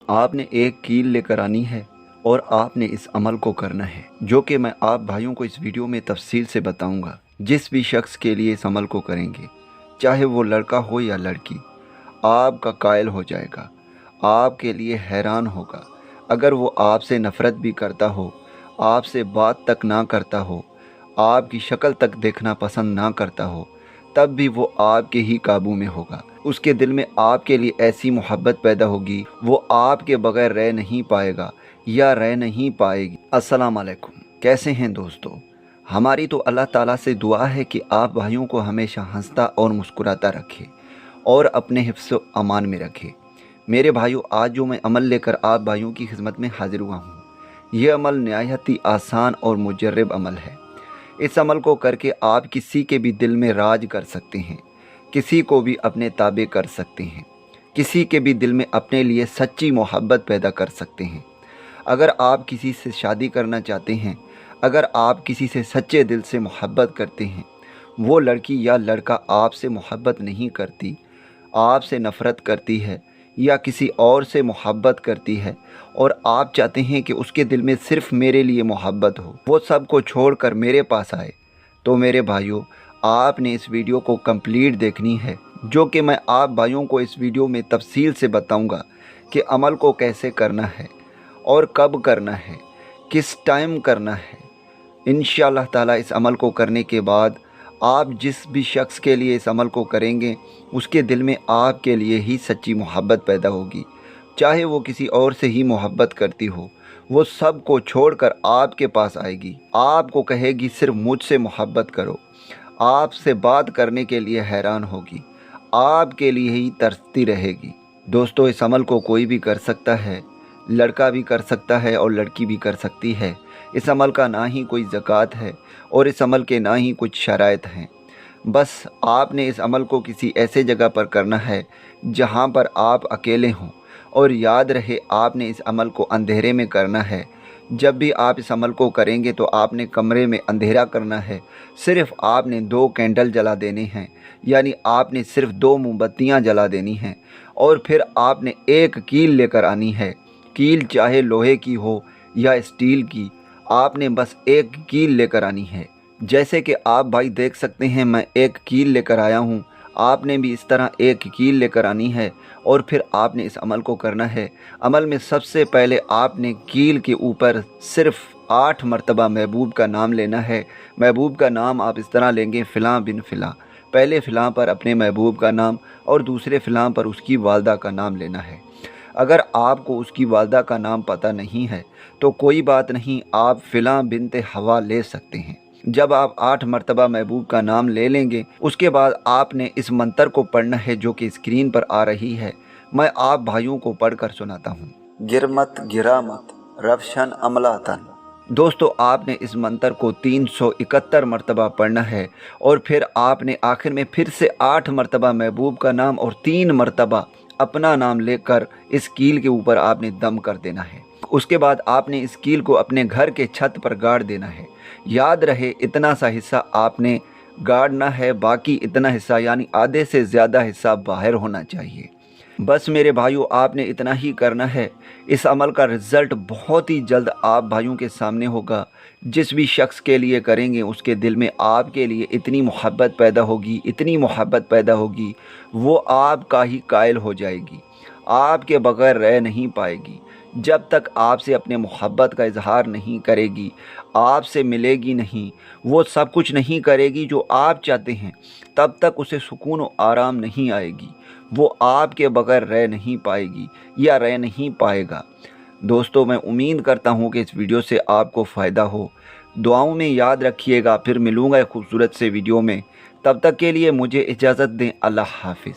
آپ نے ایک कील लेकर आनी है और आपने इस अमल को करना है, जो कि मैं आप भाइयों को इस वीडियो में तफसील से बताऊंगा। जिस भी शख्स के लिए इस अमल को करेंगे, चाहे वो लड़का हो या लड़की, आपका कायल हो जाएगा, आपके लिए हैरान होगा। अगर वो आपसे नफ़रत भी करता हो, आपसे बात तक ना करता हो, आपकी शक्ल तक देखना पसंद ना करता हो, तब भी वो आपके ही काबू में होगा। उसके दिल में आपके लिए ऐसी मोहब्बत पैदा होगी, वो आपके बगैर रह नहीं पाएगा या रह नहीं पाएगी। अस्सलाम वालेकुम, कैसे हैं दोस्तों? हमारी तो अल्लाह ताला से दुआ है कि आप भाइयों को हमेशा हंसता और मुस्कुराता रखे और अपने हिफ्ज़ अमान में रखे। मेरे भाइयों, आज जो मैं अमल लेकर आप भाइयों की खिदमत में हाजिर हुआ हूँ, ये अमल नहायत ही आसान और मुजर्रब अमल है। इस अमल को करके आप किसी के भी दिल में राज कर सकते हैं, किसी को भी अपने ताबे कर सकते हैं, किसी के भी दिल में अपने लिए सच्ची मोहब्बत पैदा कर सकते हैं। अगर आप किसी से शादी करना चाहते हैं, अगर आप किसी से सच्चे दिल से मोहब्बत करते हैं, वो लड़की या लड़का आपसे मोहब्बत नहीं करती, आपसे नफ़रत करती है या किसी और से मोहब्बत करती है और आप चाहते हैं कि उसके दिल में सिर्फ़ मेरे लिए मोहब्बत हो, वो सब को छोड़कर मेरे पास आए, तो मेरे भाइयों, आपने इस वीडियो को कंप्लीट देखनी है, जो कि मैं आप भाइयों को इस वीडियो में तफसील से बताऊंगा कि अमल को कैसे करना है और कब करना है, किस टाइम करना है। इंशाअल्लाह ताला इस अमल को करने के बाद आप जिस भी शख्स के लिए इस अमल को करेंगे, उसके दिल में आपके लिए ही सच्ची मोहब्बत पैदा होगी। चाहे वो किसी और से ही मोहब्बत करती हो, वो सब को छोड़कर आपके पास आएगी, आपको कहेगी सिर्फ मुझसे मोहब्बत करो, आपसे बात करने के लिए हैरान होगी, आपके लिए ही तरसती रहेगी। दोस्तों, इस अमल को कोई भी कर सकता है, लड़का भी कर सकता है और लड़की भी कर सकती है। इस अमल का ना ही कोई ज़कात है और इस अमल के ना ही कुछ शराइत हैं। बस आपने इस अमल को किसी ऐसे जगह पर करना है जहाँ पर आप अकेले हों, और याद रहे आपने इस अमल को अंधेरे में करना है। जब भी आप इस अमल को करेंगे तो आपने कमरे में अंधेरा करना है, सिर्फ़ आपने 2 कैंडल जला देने हैं, यानी आपने सिर्फ़ 2 मोमबत्तियाँ जला देनी हैं, और फिर आपने एक कील लेकर आनी है। कील चाहे लोहे की हो या स्टील की, आपने बस एक कील लेकर आनी है। जैसे कि आप भाई देख सकते हैं, मैं एक कील लेकर आया हूँ, आपने भी इस तरह एक कील लेकर आनी है और फिर आपने इस अमल को करना है। अमल में सबसे पहले आपने कील के ऊपर सिर्फ़ 8 मरतबा महबूब का नाम लेना है। महबूब का नाम आप इस तरह लेंगे, फ़िलाँ बिन फ़िलाँ। पहले फ़िलाँ पर अपने महबूब का नाम और दूसरे फ़िलाँ पर उसकी वालदा का नाम लेना है। अगर आपको उसकी वालदा का नाम पता नहीं है तो कोई बात नहीं, आप फ़िलाँ बिनते हवा ले सकते हैं। जब आप 8 मरतबा महबूब का नाम ले लेंगे, उसके बाद आपने इस मंत्र को पढ़ना है, जो कि स्क्रीन पर आ रही है। मैं आप भाइयों को पढ़कर सुनाता हूँ। गिरमत गिरामत रफशन अमलातन। दोस्तों, आपने इस मंत्र को 371 मरतबा पढ़ना है और फिर आपने आखिर में फिर से 8 मरतबा महबूब का नाम और 3 मरतबा अपना नाम लेकर इस कील के ऊपर आपने दम कर देना है। उसके बाद आपने इस कील को अपने घर के छत पर गाड़ देना है। याद रहे, इतना सा हिस्सा आपने गाड़ना है, बाकी इतना हिस्सा यानी आधे से ज़्यादा हिस्सा बाहर होना चाहिए। बस मेरे भाइयों, आपने इतना ही करना है। इस अमल का रिज़ल्ट बहुत ही जल्द आप भाइयों के सामने होगा। जिस भी शख्स के लिए करेंगे, उसके दिल में आपके लिए इतनी मोहब्बत पैदा होगी, इतनी मोहब्बत पैदा होगी, वो आपका ही कायल हो जाएगी, आपके बगैर रह नहीं पाएगी। जब तक आपसे अपने मोहब्बत का इजहार नहीं करेगी, आपसे मिलेगी नहीं, वो सब कुछ नहीं करेगी जो आप चाहते हैं, तब तक उसे सुकून और आराम नहीं आएगी। वो आपके बगैर रह नहीं पाएगी या रह नहीं पाएगा। दोस्तों, मैं उम्मीद करता हूँ कि इस वीडियो से आपको फ़ायदा हो। दुआओं में याद रखिएगा। फिर मिलूँगा एक खूबसूरत से वीडियो में। तब तक के लिए मुझे इजाज़त दें। अल्लाह हाफ़िज़।